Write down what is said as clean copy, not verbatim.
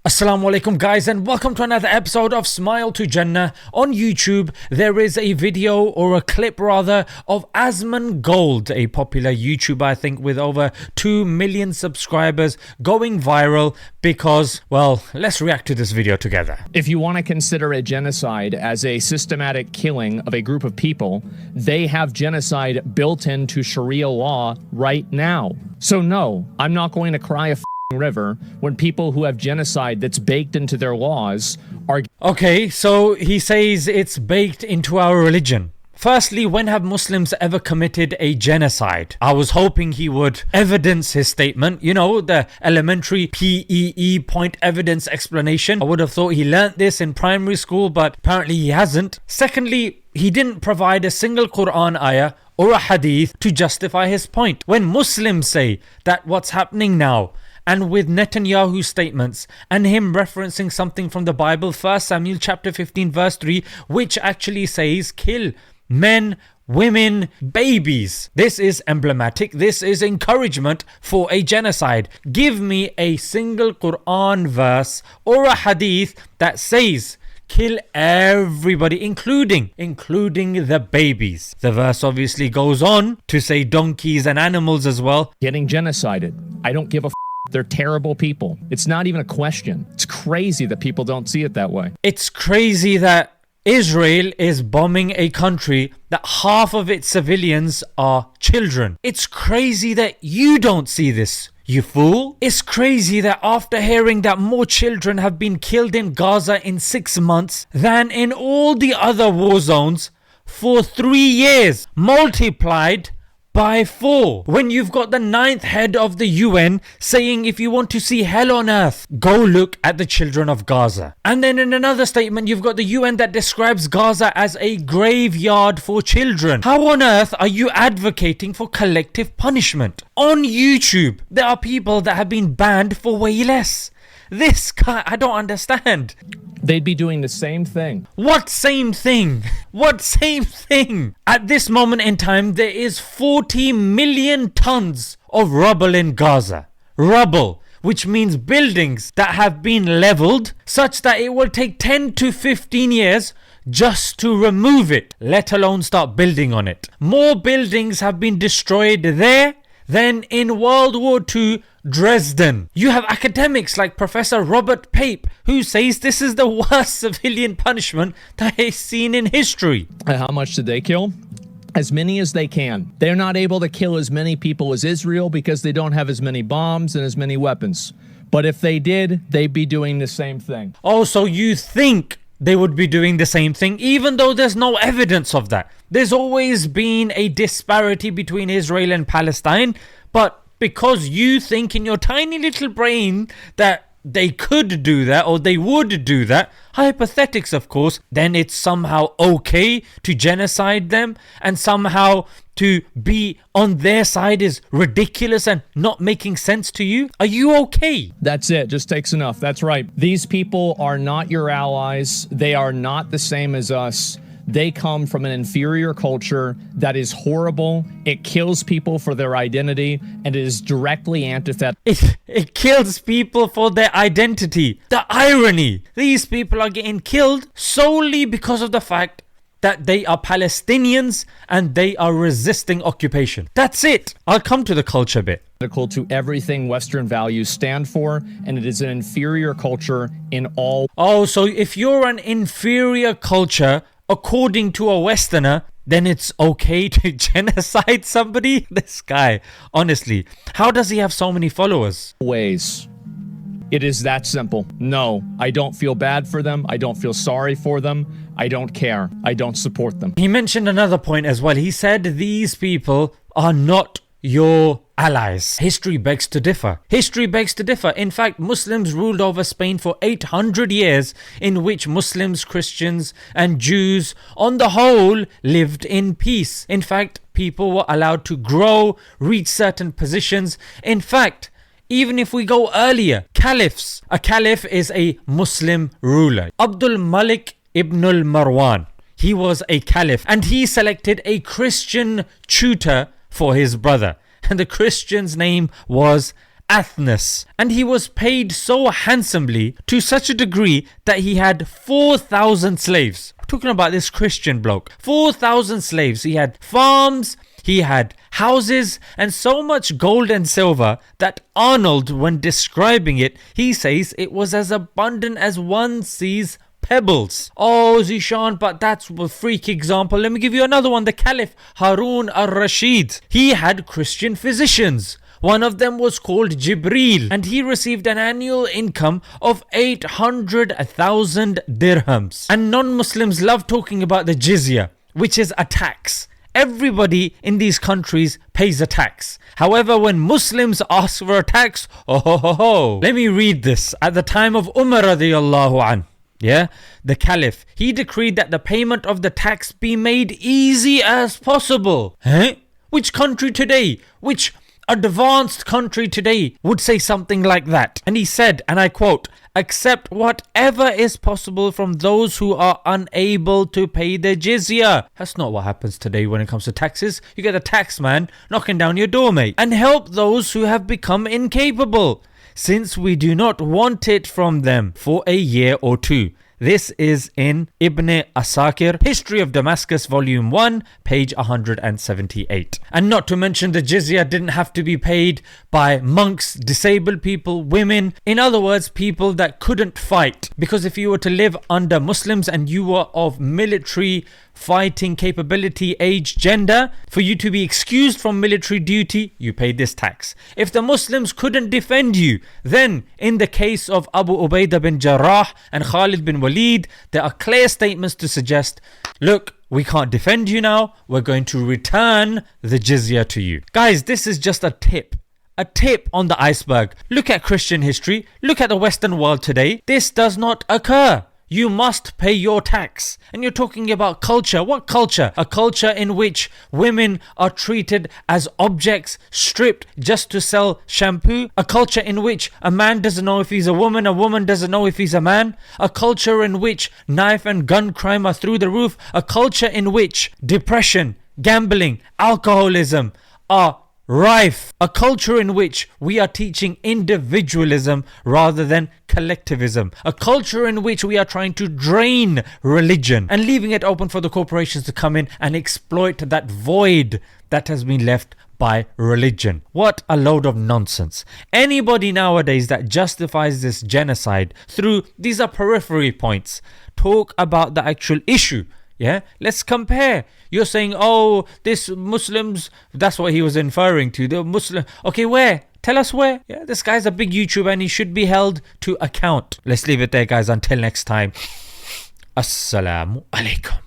Assalamu alaikum guys, and welcome to another episode of Smile to Jannah. On YouTube there is a video, or a clip rather, of Asmongold, a popular YouTuber I think with over 2 million subscribers, going viral because, well, let's react to this video together. If you want to consider a genocide as a systematic killing of a group of people, they have genocide built into Sharia law right now. So no, I'm not going to cry a river when people who have genocide that's baked into their laws are... Okay, so he says it's baked into our religion. Firstly, when have Muslims ever committed a genocide? I was hoping he would evidence his statement, you know, the elementary PEE point evidence explanation. I would have thought he learnt this in primary school, but apparently he hasn't. Secondly, he didn't provide a single Quran ayah or a hadith to justify his point. When Muslims say that what's happening now, and with Netanyahu's statements and him referencing something from the Bible, 1 Samuel chapter 15 verse 3, which actually says kill men, women, babies. This is emblematic. This is encouragement for a genocide. Give me a single Quran verse or a hadith that says kill everybody, including the babies. The verse obviously goes on to say donkeys and animals as well. Getting genocided. I don't give a They're terrible people. It's not even a question. It's crazy that people don't see it that way. It's crazy that Israel is bombing a country that half of its civilians are children. It's crazy that you don't see this, you fool. It's crazy that after hearing that more children have been killed in Gaza in 6 months than in all the other war zones for 3 years, multiplied by 4. When you've got the 9th head of the UN saying if you want to see hell on earth, go look at the children of Gaza. And then in another statement you've got the UN that describes Gaza as a graveyard for children. How on earth are you advocating for collective punishment? On YouTube there are people that have been banned for way less. This guy, I don't understand. They'd be doing the same thing. What same thing? What same thing? At this moment in time, there is 40 million tons of rubble in Gaza. Rubble, which means buildings that have been leveled such that it will take 10 to 15 years just to remove it, let alone start building on it. More buildings have been destroyed there than in World War II Dresden. You have academics like Professor Robert Pape who says this is the worst civilian punishment that is seen in history. How much did they kill? As many as they can. They're not able to kill as many people as Israel because they don't have as many bombs and as many weapons. But if they did, they'd be doing the same thing. Oh, so you think they would be doing the same thing even though there's no evidence of that? There's always been a disparity between Israel and Palestine, but because you think in your tiny little brain that they could do that or they would do that, hypothetics of course, then it's somehow okay to genocide them, and somehow to be on their side is ridiculous and not making sense to you. Are you okay? That's it. Just takes enough. That's right. These people are not your allies. They are not the same as us. They come from an inferior culture that is horrible. It kills people for their identity, and it is directly antithetical. It kills people for their identity. The irony. These people are getting killed solely because of the fact that they are Palestinians and they are resisting occupation. That's it. I'll come to the culture bit. To everything Western values stand for, and it is an inferior culture in all... Oh, so if you're an inferior culture, according to a Westerner, then it's okay to genocide somebody? This guy, honestly, how does he have so many followers? Ways. It is that simple. No, I don't feel bad for them. I don't feel sorry for them. I don't care. I don't support them. He mentioned another point as well. He said these people are not your allies. History begs to differ. History begs to differ. In fact, Muslims ruled over Spain for 800 years, in which Muslims, Christians and Jews on the whole lived in peace. In fact, people were allowed to grow, reach certain positions. In fact, even if we go earlier, caliphs. A caliph is a Muslim ruler. Abdul Malik ibn al-Marwan, he was a caliph, and he selected a Christian tutor for his brother, and the Christian's name was Athens, and he was paid so handsomely to such a degree that he had 4,000 slaves. We're talking about this Christian bloke. 4,000 slaves. He had farms, he had houses, and so much gold and silver that Arnold, when describing it, he says it was as abundant as one sees pebbles. Oh, Zishan, but that's a freak example. Let me give you another one. The Caliph Harun al-Rashid. He had Christian physicians. One of them was called Jibril, and he received an annual income of 800,000 dirhams. And non-Muslims love talking about the jizya, which is a tax. Everybody in these countries pays a tax. However, when Muslims ask for a tax, let me read this. At the time of Umar radiyallahu anh, the Caliph, he decreed that the payment of the tax be made easy as possible. Which country today, which advanced country today would say something like that? And he said, and I quote, accept whatever is possible from those who are unable to pay the jizya. That's not what happens today when it comes to taxes. You get a tax man knocking down your door, mate. And help those who have become incapable, since we do not want it from them for a year or two. This is in Ibn Asakir, History of Damascus, Volume 1, page 178. And not to mention the jizya didn't have to be paid by monks, disabled people, women. In other words, people that couldn't fight. Because if you were to live under Muslims and you were of military fighting capability, age, gender, for you to be excused from military duty, you paid this tax. If the Muslims couldn't defend you, then in the case of Abu Ubaidah bin Jarrah and Khalid bin Walid, there are clear statements to suggest, look, we can't defend you now, we're going to return the jizya to you. Guys, this is just a tip on the iceberg. Look at Christian history, look at the Western world today. This does not occur. You must pay your tax. And you're talking about culture. What culture? A culture in which women are treated as objects, stripped just to sell shampoo. A culture in which a man doesn't know if he's a woman doesn't know if he's a man. A culture in which knife and gun crime are through the roof. A culture in which depression, gambling, alcoholism are rife. A culture in which we are teaching individualism rather than collectivism. A culture in which we are trying to drain religion and leaving it open for the corporations to come in and exploit that void that has been left by religion. What a load of nonsense. Anybody nowadays that justifies this genocide through these are periphery points, talk about the actual issue. Let's compare. You're saying, oh, this Muslims, that's what he was inferring to. The Muslim. Okay, where? Tell us where. This guy's a big YouTuber and he should be held to account. Let's leave it there, guys. Until next time. Assalamu alaikum.